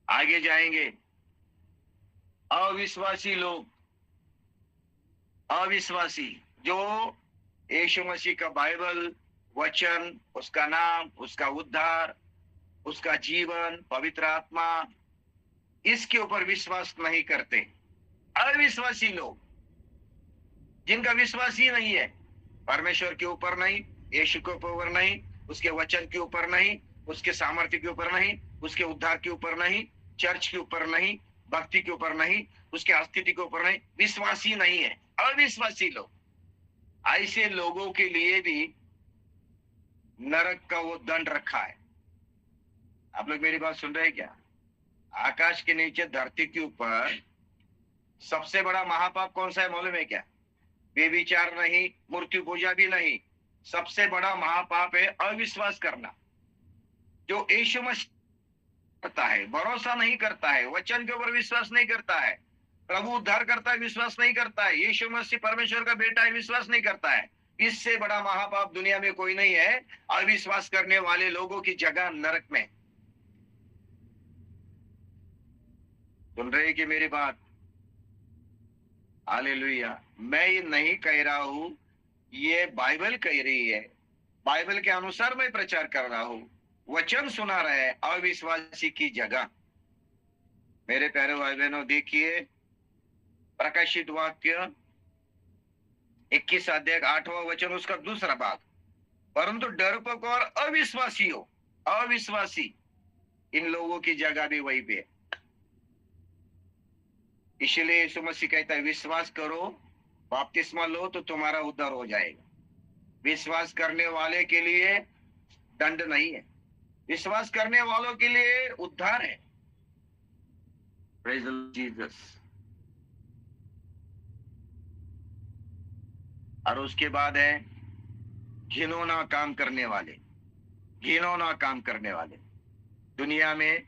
आगे जाएंगे। अविश्वासी लोग, अविश्वासी जो यीशु मसीह का बाइबल वचन, उसका नाम, उसका उद्धार, उसका जीवन, पवित्र आत्मा, इसके ऊपर विश्वास नहीं करते, अविश्वासी लोग जिनका विश्वास ही नहीं है, परमेश्वर के ऊपर नहीं, यीशु के ऊपर नहीं, उसके वचन के ऊपर नहीं, उसके सामर्थ्य के ऊपर नहीं, उसके उद्धार के ऊपर नहीं, चर्च के ऊपर नहीं, भक्ति के ऊपर नहीं, उसके अस्तित्व के ऊपर नहीं, विश्वास ही नहीं है। अविश्वासी लोग, ऐसे लोगों के लिए भी नरक का वो दंड रखा है। आप लोग मेरी बात सुन रहे हैं क्या? आकाश के नीचे धरती के ऊपर सबसे बड़ा महापाप कौन सा है मालूम है क्या? बेविचार नहीं, मूर्ति पूजा भी नहीं, सबसे बड़ा महापाप है अविश्वास करना। जो यीशु मसीह करता है, भरोसा नहीं करता है, वचन के ऊपर विश्वास नहीं करता है, प्रभु उद्धार करता है विश्वास नहीं करता है, यीशु मसीह परमेश्वर का बेटा है विश्वास नहीं करता है, इससे बड़ा महापाप दुनिया में कोई नहीं है। अविश्वास करने वाले लोगों की जगह नरक में। सुन रहे कि मेरी बात? हालेलुया। मैं ये नहीं कह रहा हूं, ये बाइबल कह रही है, बाइबल के अनुसार मैं प्रचार कर रहा हूं, वचन सुना रहे हैं अविश्वासी की जगह। मेरे प्यारे भाई बहनों, देखिए प्रकाशित वाक्य 21 अध्याय 8वां वचन, उसका दूसरा भाग। परंतु डरपोक और अविश्वासी इन लोगों की जगह भी वही पे। इसलिए यीशु मसीह कहता है विश्वास करो, बपतिस्मा लो तो तुम्हारा उद्धार हो जाएगा। विश्वास करने वाले के लिए दंड नहीं है, विश्वास करने वालों के लिए उद्धार है। Praise the Lord Jesus. और उसके बाद है घिनौना काम करने वाले। घिनौना काम करने वाले दुनिया में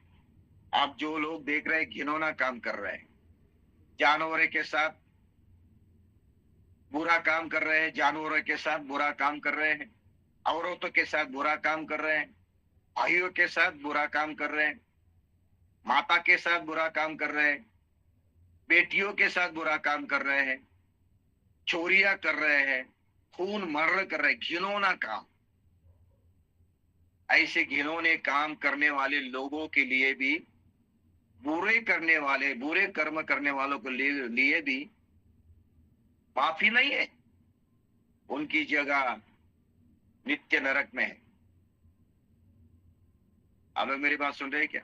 आप जो लोग देख रहे हैं घिनौना काम कर रहे हैं, जानवरों के साथ बुरा काम कर रहे हैं, जानवरों के साथ बुरा काम कर रहे हैं, औरतों के साथ बुरा काम कर रहे हैं, भाइयों के साथ बुरा काम कर रहे हैं, माता के साथ बुरा काम कर रहे हैं, बेटियों के साथ बुरा काम कर रहे हैं, चोरियां कर रहे हैं, खून मर्डर कर रहे हैं, घिनौना काम। ऐसे घिनौने काम करने वाले लोगों के लिए भी, बुरे करने वाले, बुरे कर्म करने वालों के लिए भी माफी नहीं है। उनकी जगह नित्य नरक में है। आप लोग मेरी बात सुन रहे हैं क्या?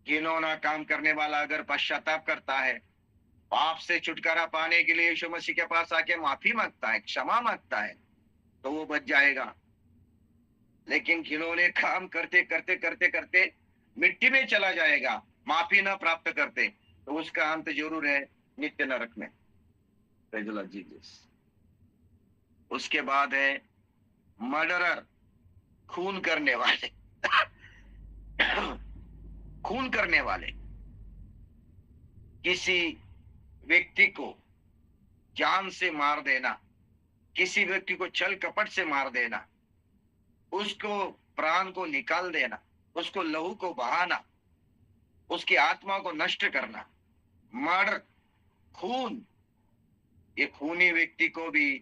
घिनौना काम करने वाला अगर पश्चाताप करता है, पाप से छुटकारा पाने के लिए यीशु मसीह के पास आके माफी मांगता है, क्षमा मांगता है, तो वो बच जाएगा। लेकिन घिनौने काम करते करते करते करते मिट्टी में चला जाएगा, माफी ना प्राप्त करते, तो उसका अंत जरूर है नित्य नरक में। Praise the Lord Jesus. उसके बाद है मर्डरर, खून करने वाले। खून करने वाले, किसी व्यक्ति को जान से मार देना, किसी व्यक्ति को छल कपट से मार देना, उसको प्राण को निकाल देना, उसको लहू को बहाना, उसकी आत्मा को नष्ट करना, मर्डर, खून। ये खूनी व्यक्ति को भी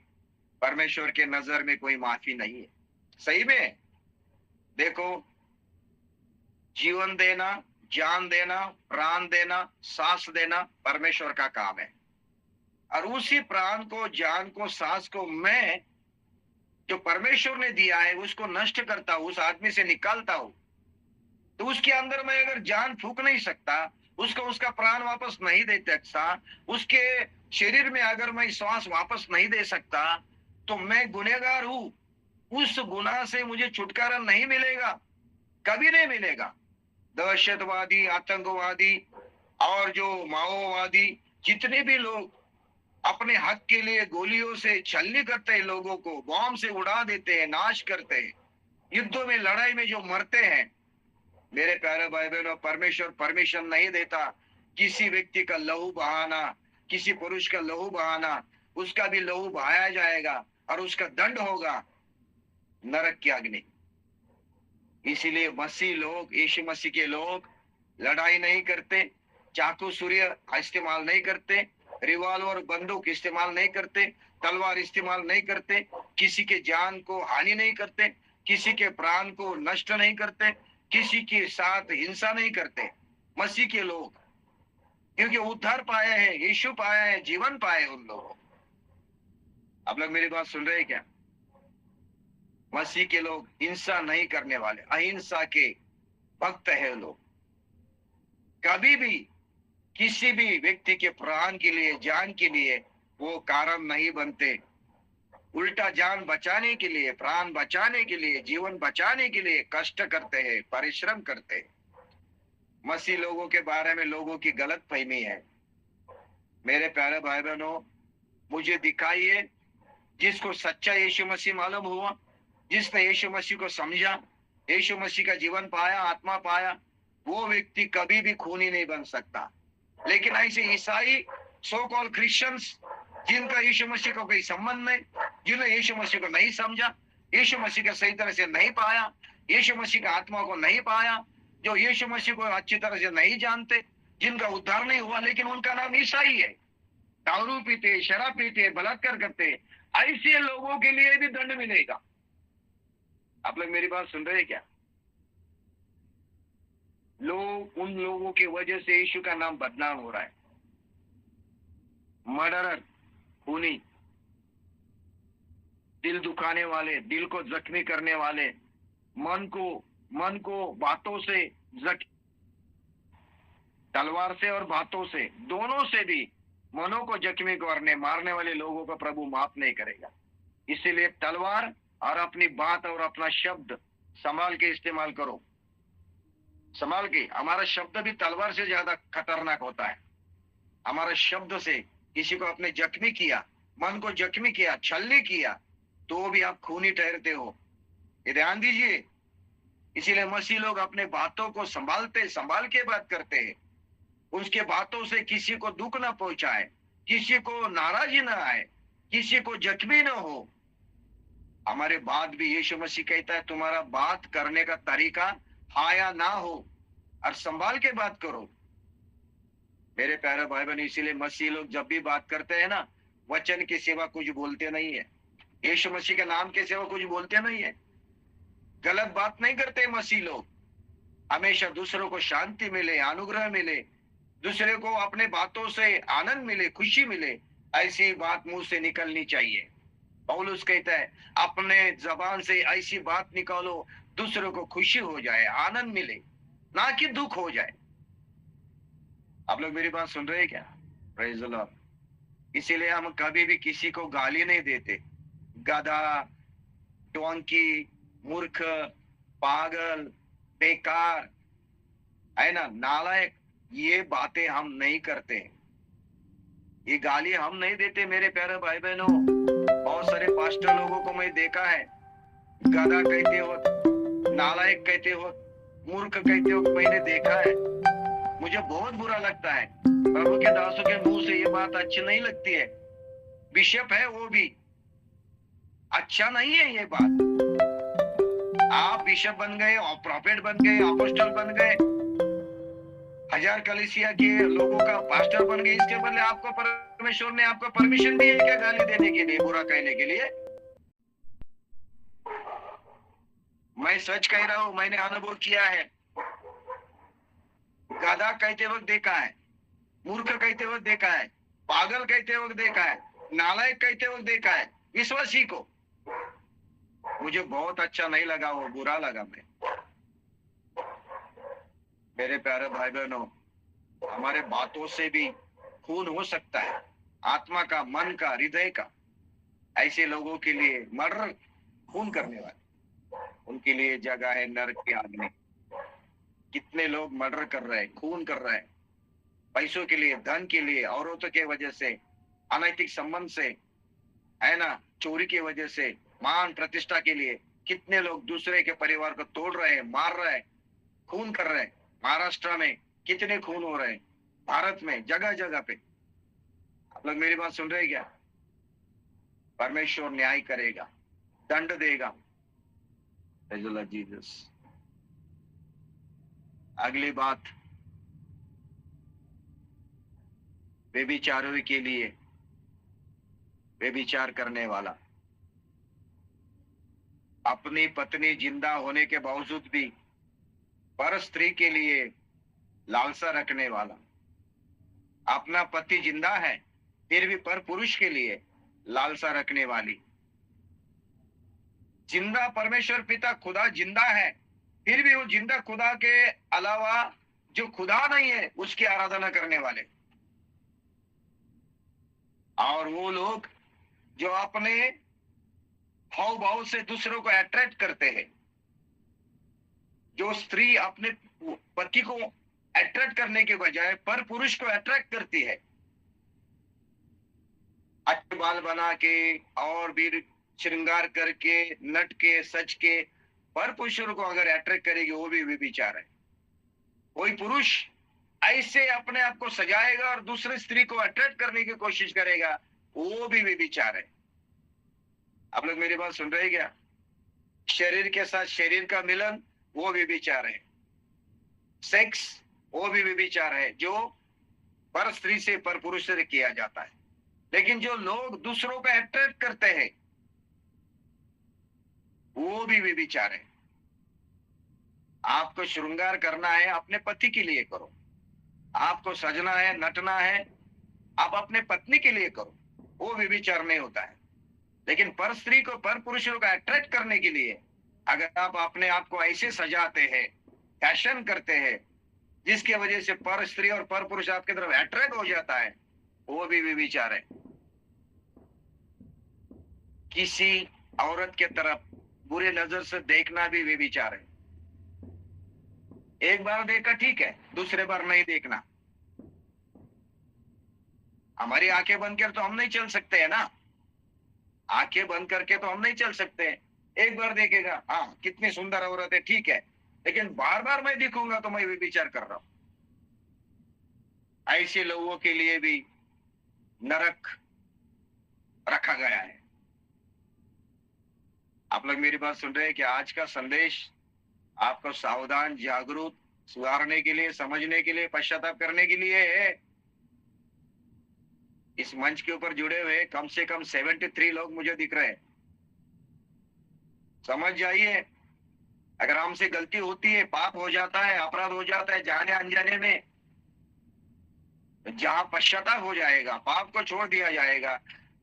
परमेश्वर के नजर में कोई माफी नहीं है। सही में देखो, जीवन देना, जान देना, प्राण देना, सांस देना परमेश्वर का काम है। और उसी प्राण को, जान को, सांस को मैं जो परमेश्वर ने दिया है उसको नष्ट करता हूं, उस आदमी से निकालता हूं, तो उसके अंदर मैं अगर जान फूंक नहीं सकता, उसको उसका प्राण वापस नहीं दे सकता, उसके शरीर में अगर मैं श्वास वापस नहीं दे सकता, तो मैं गुनहगार हूं। उस गुनाह से मुझे छुटकारा नहीं मिलेगा, कभी नहीं मिलेगा। दहशतवादी, आतंकवादी और जो माओवादी, जितने भी लोग अपने हक के लिए गोलियों से छलनी करते हैं, लोगों को बॉम्ब से उड़ा देते हैं, नाश करते हैं, युद्धों में, लड़ाई में जो मरते हैं, मेरे प्यारे भाई बहनों, परमेश्वर परमिशन नहीं देता किसी व्यक्ति का लहू बहाना, किसी पुरुष का लहू बहाना। उसका भी लहू बहाया जाएगा और उसका दंड होगा नरक की अग्नि। इसीलिए मसीह लोग, यीशु मसीह के लोग लड़ाई नहीं करते, चाकू सूर्य इस्तेमाल नहीं करते, रिवॉल्वर बंदूक इस्तेमाल नहीं करते, तलवार इस्तेमाल नहीं करते, किसी के जान को हानि नहीं करते, किसी के प्राण को नष्ट नहीं करते, किसी के साथ हिंसा नहीं करते मसीह के लोग, क्योंकि उद्धार पाए हैं, यीशु पाया है, जीवन पाए उन लोगों। आप लोग मेरी बात सुन रहे हैं क्या? मसीह के लोग हिंसा नहीं करने वाले, अहिंसा के भक्त है लोग। कभी भी किसी भी व्यक्ति के प्राण के लिए, जान के लिए वो कारण नहीं बनते। उल्टा जान बचाने के लिए, प्राण बचाने के लिए, जीवन बचाने के लिए कष्ट करते हैं, परिश्रम करते हैं। मसीह लोगों के बारे में लोगों की गलत फहमी है। मेरे प्यारे भाई बहनों, मुझे दिखाइए जिसको सच्चा यीशु मसीह मालूम हुआ, जिसने यीशु मसीह को समझा, यीशु मसीह का जीवन पाया, आत्मा पाया, वो व्यक्ति कभी भी खूनी नहीं बन सकता। लेकिन ऐसे ईसाई, सो कॉल क्रिश्चियंस, जिनका यीशु मसीह को कोई संबंध नहीं, जिन्होंने यीशु मसीह को नहीं समझा, यीशु मसीह का सही तरह से नहीं पाया, यीशु मसीह का आत्मा को नहीं पाया, जो यीशु मसीह को अच्छी तरह से नहीं जानते, जिनका उद्धार नहीं हुआ, लेकिन उनका नाम ईसाई है। दारू पीते, शराब पीते, बलात्कार करते, ऐसे लोगों के लिए भी दंड मिलेगा। आप लोग मेरी बात सुन रहे हैं क्या? लोग, उन लोगों की वजह से यीशु का नाम बदनाम हो रहा है। मर्डरर, खूनी, दिल दुखाने वाले, दिल को जख्मी करने वाले, मन को बातों से तलवार से और बातों से, दोनों से भी मनों को जख्मी करने, मारने वाले लोगों को प्रभु माफ नहीं करेगा। इसीलिए तलवार और अपनी बात और अपना शब्द संभाल के इस्तेमाल करो। संभाल के। हमारा शब्द भी तलवार से ज्यादा खतरनाक होता है। हमारा शब्द से किसी को आपने जख्मी किया, मन को जख्मी किया, छलनी किया, तो भी आप खूनी ठहरते हो। ये ध्यान दीजिए। इसीलिए मसीह लोग अपने बातों को संभाल के बात करते हैं। उसके बातों से किसी को दुख ना पहुंचाए, किसी को नाराजी ना आए, किसी को जख्मी ना हो। हमारे बात भी, यीशु मसीह कहता है तुम्हारा बात करने का तरीका हाँ या ना हो, और संभाल के बात करो। मेरे प्यारे भाई बहन, इसीलिए मसीह लोग जब भी बात करते हैं ना, वचन के सिवा कुछ बोलते नहीं है। यीशु मसीह के नाम के सिवा कुछ बोलते नहीं है। गलत बात नहीं करते मसीह लोग। हमेशा दूसरों को शांति मिले, अनुग्रह मिले, दूसरे को अपने बातों से आनंद मिले, खुशी मिले, ऐसी बात मुंह से निकलनी चाहिए। पौलुस कहता है अपने जबान से ऐसी बात निकालो दूसरों को खुशी हो जाए, आनंद मिले, ना कि दुख हो जाए। आप लोग मेरी बात सुन रहे हैं क्या? Praise the Lord. इसीलिए हम कभी भी किसी को गाली नहीं देते। गधा, डोंकी, मूर्ख, पागल, बेकार, है ना, नालायक, ये बातें हम नहीं करते। ये गाली हम नहीं देते। मेरे प्यारे भाई बहनों, बहुत सारे पास्टर लोगों को मैं देखा है, गधा कहते हो, नालायक कहते हो, मूर्ख कहते हो, मैंने देखा है। मुझे बहुत बुरा लगता है। प्रभु के दासों के मुंह से ये बात अच्छी नहीं लगती है। बिशप है वो भी, अच्छा नहीं है ये बात। आप बिशप बन गए, प्रॉफेट बन गए, अपोस्टल बन गए, 1000 कलीसिया के लोगों का पास्टर बन गए, इसके बदले आपको परमेश्वर ने आपको परमिशन दी है क्या गाली देने के लिए, बुरा कहने के लिए? मैं सच कह रहा हूं, मैंने अनुभव किया है। गधा कहते वक्त देखा है, मूर्ख कहते वक्त देखा है, पागल कहते वक्त देखा है, नालायक कहते वक्त देखा है विश्वासी को। मुझे बहुत अच्छा नहीं लगा, वो बुरा लगा। मेरे प्यारे भाई बहनों, हमारे बातों से भी खून हो सकता है, आत्मा का, मन का, हृदय का। ऐसे लोगों के लिए मर्डर, खून करने वाले, उनके लिए जगह है नरक की आग में। कितने लोग मर्डर कर रहे हैं, खून कर रहे हैं, पैसों के लिए, धन के लिए, औरतों के वजह से, अनैतिक संबंध से, है ना, चोरी की वजह से, मान प्रतिष्ठा के लिए। कितने लोग दूसरे के परिवार को तोड़ रहे हैं, मार रहे हैं, खून कर रहे हैं। महाराष्ट्र में कितने खून हो रहे हैं, भारत में जगह जगह पे। आप लोग मेरी बात सुन रहे हैं क्या? परमेश्वर न्याय करेगा, दंड देगा। जीसस। अगली बात, व्यभिचारों के लिए, व्यभिचार करने वाला, अपनी पत्नी जिंदा होने के बावजूद भी पर स्त्री के लिए लालसा रखने वाला, अपना पति जिंदा है फिर भी पर पुरुष के लिए लालसा रखने वाली, जिंदा परमेश्वर पिता खुदा जिंदा है फिर भी वो जिंदा खुदा के अलावा जो खुदा नहीं है उसकी आराधना करने वाले, और वो लोग जो अपने हाव भाव से दूसरों को अट्रैक्ट करते हैं, जो स्त्री अपने पति को अट्रैक्ट करने के बजाय पर पुरुष को अट्रैक्ट करती है, अच्छे बाल बना के और भी श्रृंगार करके, नट के, सच के, पर पुरुषों को अगर अट्रैक्ट करेगी, वो भी व्यभिचार है। कोई पुरुष ऐसे अपने आप को सजाएगा और दूसरी स्त्री को अट्रैक्ट करने की कोशिश करेगा, वो भी व्यभिचार है। आप लोग मेरी बात सुन रहे हैं क्या? शरीर के साथ शरीर का मिलन, वो व्यभिचार है। सेक्स, वो भी व्यभिचार है, जो पर स्त्री से, पर पुरुष से किया जाता है। लेकिन जो लोग दूसरों को अट्रैक्ट करते हैं, वो भी व्यभिचार है। आपको श्रृंगार करना है, अपने पति के लिए करो। आपको सजना है, नटना है, आप अपने पत्नी के लिए करो, वो व्यभिचार नहीं होता है। लेकिन पर स्त्री को, पर पुरुषों को अट्रैक्ट करने के लिए अगर आप अपने आप को ऐसे सजाते हैं, फैशन करते हैं, जिसकी वजह से पर स्त्री और पर पुरुष आपकी तरफ अट्रैक्ट हो जाता है, वो भी व्यभिचार है। किसी औरत के तरफ बुरे नजर से देखना भी व्यभिचार है। एक बार देखा ठीक है, दूसरे बार नहीं देखना। हमारी आंखें बंद कर तो हम नहीं चल सकते हैं ना, आंखें बंद करके तो हम नहीं चल सकते हैं। एक बार देखेगा, हाँ कितनी सुंदर औरत है, ठीक है, लेकिन बार बार मैं देखूंगा तो मैं व्यभिचार कर रहा हूं। ऐसे लोगों के लिए भी नरक रखा गया है। आप लोग मेरी बात सुन रहे हैं कि आज का संदेश आपको सावधान, जागरूक, सुधारने के लिए, समझने के लिए, पश्चाताप करने के लिए है। इस मंच के ऊपर जुड़े हुए कम से कम 73 लोग मुझे दिख रहे हैं। समझ जाइए, अगर हमसे गलती होती है, पाप हो जाता है, अपराध हो जाता है जाने अनजाने में, जहां पश्चाताप हो जाएगा, पाप को छोड़ दिया जाएगा,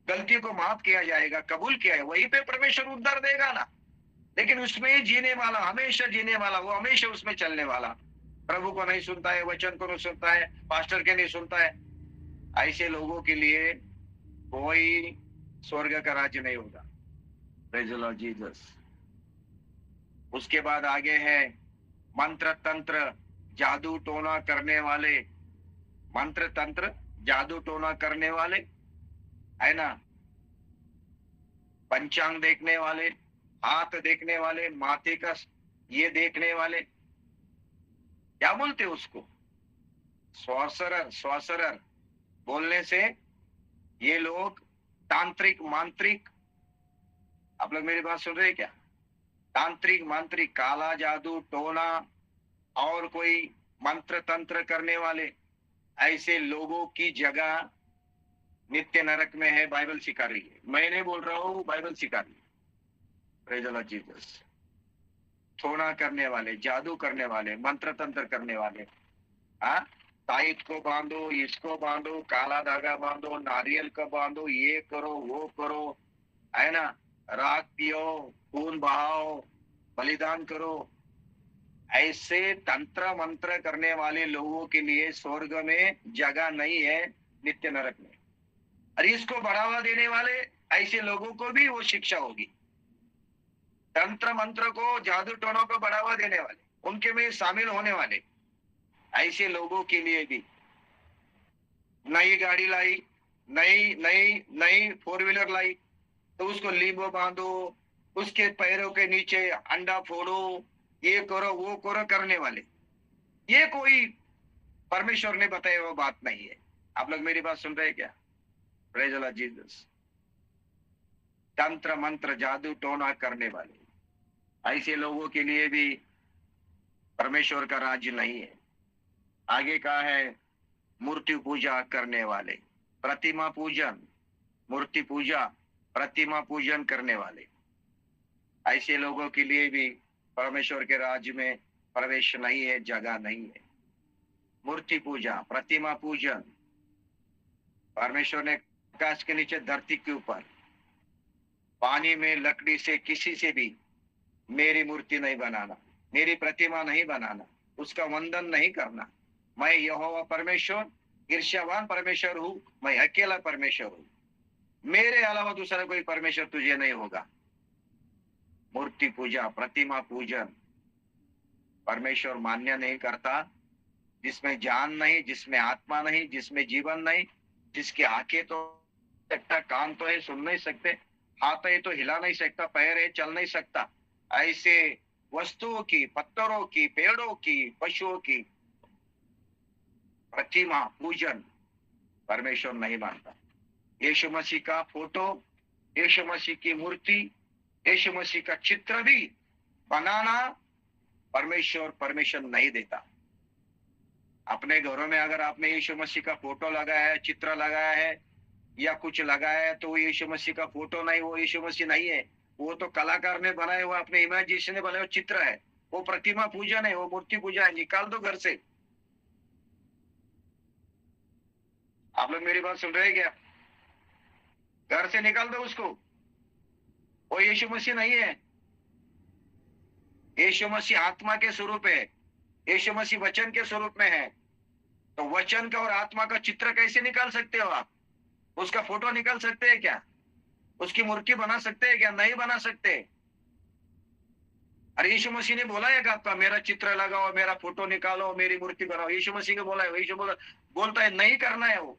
गलती को माफ किया जाएगा, कबूल किया है, वहीं पे परमेश्वर उद्धार देगा ना। लेकिन उसमें ही जीने वाला, हमेशा जीने वाला, वो हमेशा उसमें चलने वाला, प्रभु को नहीं सुनता है, वचन को नहीं सुनता है, पास्टर के नहीं सुनता है, ऐसे लोगों के लिए कोई स्वर्ग का राज्य नहीं होगा। Praise the Lord Jesus. उसके बाद आगे है मंत्र तंत्र जादू टोना करने वाले, मंत्र तंत्र जादू टोना करने वाले, है ना, पंचांग देखने वाले, हाथ देखने वाले, माथे का ये देखने वाले, क्या बोलते उसको, सॉर्सरर, सॉर्सरर बोलने से ये लोग तांत्रिक, मांत्रिक, आप लोग मेरी बात सुन रहे हैं क्या? तांत्रिक, मांत्रिक, काला जादू टोना और कोई मंत्र तंत्र करने वाले, ऐसे लोगों की जगह नित्य नरक में है। बाइबल सिखा रही है, मैं नहीं बोल रहा हूं, बाइबल सिखा रही है। Praise the Lord Jesus. टोना करने वाले, जादू करने वाले, मंत्र तंत्र करने वाले, हाँ, ताईत को बांधो, इसको बांधो, काला धागा बांधो, नारियल का बांधो, ये करो, वो करो, है ना, राख पियो, खून बहाओ, बलिदान करो, ऐसे तंत्र मंत्र करने वाले लोगों के लिए स्वर्ग में जगह नहीं है, नित्य नरक में। और इसको बढ़ावा देने वाले ऐसे लोगों को भी वो शिक्षा होगी। तंत्र मंत्र को, जादू टोनों को बढ़ावा देने वाले, उनके में शामिल होने वाले ऐसे लोगों के लिए भी नई गाड़ी लाई, नई नई नई 4 व्हीलर लाई, तो उसको लीबो बांधो, उसके पैरों के नीचे अंडा फोड़ो, ये करो, वो करो करने वाले, ये कोई परमेश्वर ने बताया वो बात नहीं है। आप लोग मेरी बात सुन रहे हैं क्या? Praise the Lord Jesus. तंत्र मंत्र जादू टोना करने वाले ऐसे लोगों के लिए भी परमेश्वर का राज्य नहीं है। आगे कहा है मूर्ति पूजा करने वाले, प्रतिमा पूजन, मूर्ति पूजा, प्रतिमा पूजन करने वाले, ऐसे लोगों के लिए भी परमेश्वर के राज्य में प्रवेश नहीं है, जगह नहीं है। मूर्ति पूजा, प्रतिमा पूजन, परमेश्वर ने आकाश के नीचे, धरती के ऊपर, पानी में, लकड़ी से, किसी से भी मेरी मूर्ति नहीं बनाना, मेरी प्रतिमा नहीं बनाना, उसका वंदन नहीं करना। मैं यहोवा परमेश्वर, ईर्ष्यावान परमेश्वर हूं, मैं अकेला परमेश्वर हूं। मेरे अलावा दूसरा कोई परमेश्वर तुझे नहीं होगा। मूर्ति पूजा, प्रतिमा पूजन परमेश्वर मान्य नहीं करता। जिसमें जान नहीं, जिसमें आत्मा नहीं, जिसमें जीवन नहीं, जिसकी आंखें तो सकता, कान तो है सुन नहीं सकते, हाथ है तो हिला नहीं सकता, पैर है चल नहीं सकता, ऐसे वस्तुओं की, पत्थरों की, पेड़ों की, पशुओं की प्रतिमा पूजन परमेश्वर नहीं मानता। यीशु मसीह का फोटो, यीशु मसीह की मूर्ति, यीशु मसीह का चित्र भी बनाना परमेश्वर नहीं देता। अपने घरों में अगर आपने यीशु मसीह का फोटो लगाया है, चित्र लगाया है या कुछ लगाया है, तो वो यीशु मसीह का फोटो नहीं, वो यीशु मसीह नहीं है। वो तो कलाकार ने बनाया हुआ, अपने इमेजिनेशन ने बनाया हुआ चित्र है। वो प्रतिमा पूजन है, वो मूर्ति पूजा है। निकाल दो घर से। आप लोग मेरी बात सुन रहे हैं क्या? घर से निकाल दो उसको। वो यीशु मसीह नहीं है। यीशु मसीह आत्मा के स्वरूप है। यीशु मसीह वचन के स्वरूप में है। तो वचन का और आत्मा का चित्र कैसे निकाल सकते हो आप? उसका फोटो निकाल सकते हैं क्या? उसकी मूर्ति बना सकते हैं क्या? नहीं बना सकते। अरे यीशु मसीह ने बोला है आपका मेरा चित्र लगाओ, मेरा फोटो निकालो, मेरी मूर्ति बनाओ। यीशु मसीह ने बोला है। यीशु बोलता है नहीं करना है। वो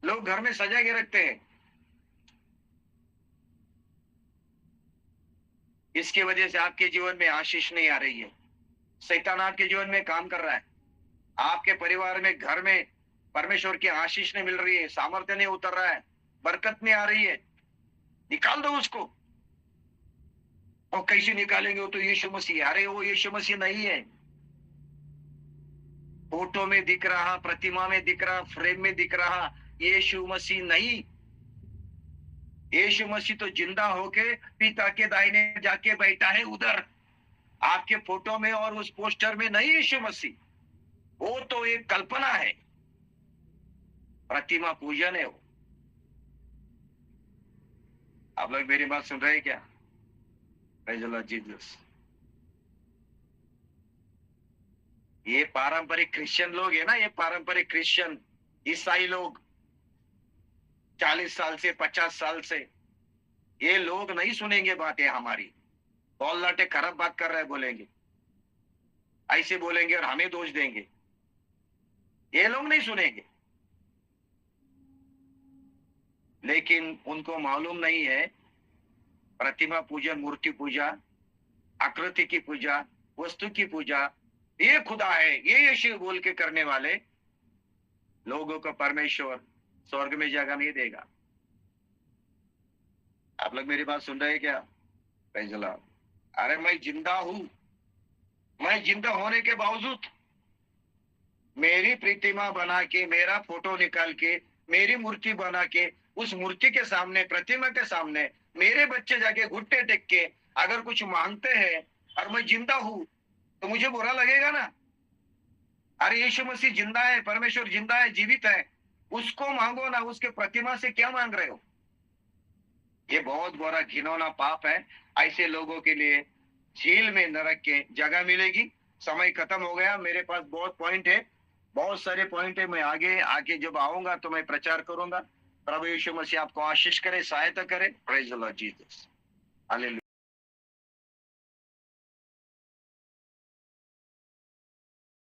लोग घर में सजा के रखते हैं। इसकी वजह से आपके जीवन में आशीष नहीं आ रही है। शैतान आपके जीवन में काम कर रहा है। आपके परिवार में, घर में परमेश्वर की आशीष नहीं मिल रही है, सामर्थ्य नहीं उतर रहा है, बरकत नहीं आ रही है। निकाल दो उसको। और कैसे निकालेंगे? वो तो यीशु मसीह। अरे वो यीशु मसीह नहीं है। फोटो में दिख रहा, प्रतिमा में दिख रहा, फ्रेम में दिख रहा यीशु मसीह नहीं। यीशु मसीह तो जिंदा होके पिता के दाहिने जाके बैठा है उधर, आपके फोटो में और उस पोस्टर में नहीं। यीशु मसीह वो तो एक कल्पना है, प्रतिमा पूजन है वो। आप लोग मेरी बात सुन रहे हैं क्या? Praise the Lord Jesus. ये पारंपरिक क्रिश्चियन लोग है ना, ये पारंपरिक क्रिश्चियन ईसाई लोग 40 साल से, 50 साल से, ये लोग नहीं सुनेंगे बातें हमारी। पॉल लाटे खराब बात कर रहे बोलेंगे, ऐसे बोलेंगे और हमें दोष देंगे। ये लोग नहीं सुनेंगे। लेकिन उनको मालूम नहीं है प्रतिमा पूजन, मूर्ति पूजा, आकृति की पूजा, वस्तु की पूजा ये खुदा है, ये यीशु बोल के करने वाले लोगों को परमेश्वर स्वर्ग में जगह नहीं देगा। आप लोग मेरी बात सुन रहे हैं क्या? Praise the Lord. अरे मैं जिंदा हूं। मैं जिंदा होने के बावजूद मेरी प्रतिमा बना के, मेरा फोटो निकाल के, मेरी मूर्ति बना के, उस मूर्ति के सामने, प्रतिमा के सामने मेरे बच्चे जाके घुटने टेक के अगर कुछ मांगते हैं और मैं जिंदा हूं तो मुझे बुरा लगेगा ना? अरे यीशु मसीह जिंदा है, परमेश्वर जिंदा है, जीवित है, उसको मांगो ना, उसके प्रतिमा से क्या मांग रहे हो? ये बहुत बड़ा घिनौना पाप है। ऐसे लोगों के लिए झील में नरक के जगह मिलेगी। समय खत्म हो गया। मेरे पास बहुत पॉइंट है, बहुत सारे पॉइंट है। मैं आगे आगे जब आऊंगा तो मैं प्रचार करूंगा। प्रभु यीशु मसीह आपको आशीष करे, सहायता करे। Praise the Lord Jesus. Hallelujah.